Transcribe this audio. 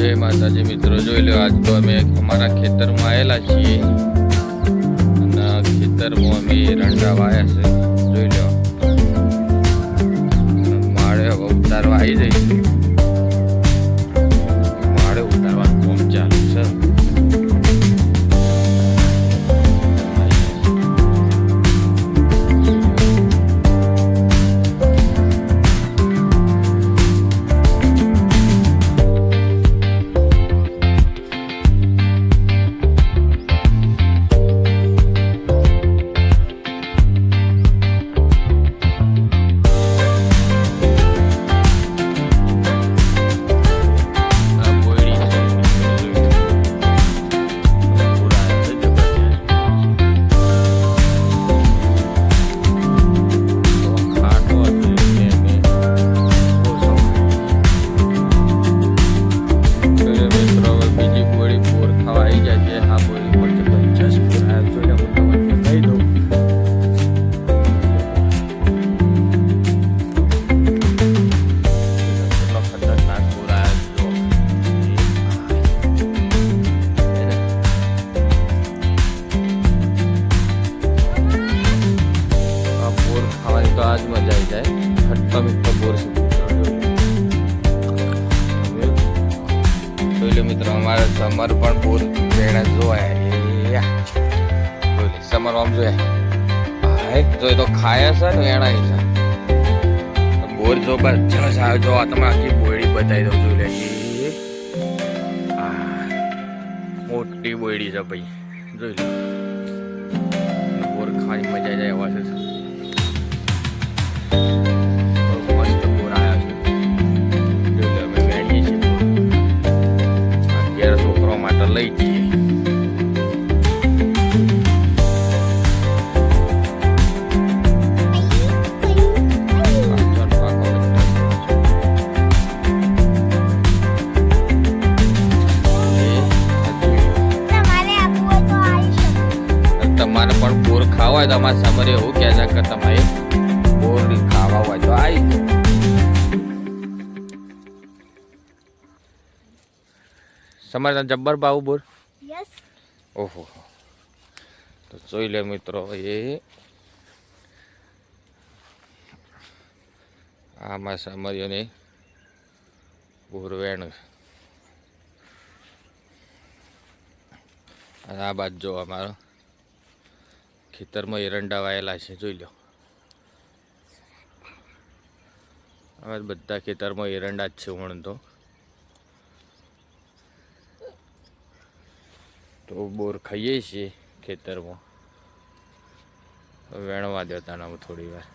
जय माताजी मित्रों, જોઈ લો આજ તો અમે અમારા ખેતરમાં આવેલા છીએ અને ખેતરમાં અમે એરંડા વાયા છે। જોઈ લો માળે હવે ઉતારવા આવી જઈશું। માળે ઉતારવાનું કામ ચાલુ છે। आज मजा आई जाए खट्टा मीठा बोर से तो मित्रों हमारे समर पर बोर वेणा जो है समर आम जो है जो तो खाया सा ने वेणा ही सा बोर जो बस जो તમે આખી બોયડી બતાવી દઉં છું લે મોટી બોયડી છે ભાઈ જોઈ લો બોર ખાઈ મજા આવી જાય એવા છે। લઈ જઈએ તમારે પણ બોર ખાવા હોય તો અમારે સમરે એવું કહે છે કે તમારે બોર ખાવા હોય તો આવી समर जब्बर बाबू बोर यस ओहो तो જોઈ લે મિત્રો એ આમાં સમરિયોને બોર વેણ અને આ બાજુ જો અમારો ખેતરમાં એરંડા વાયેલા છે। જોઈ લો હવે બધા ખેતરમાં એરંડા જ છે વણ તો બોર ખાઈએ છીએ ખેતરમાં વેણવા દેતા થોડી વાર।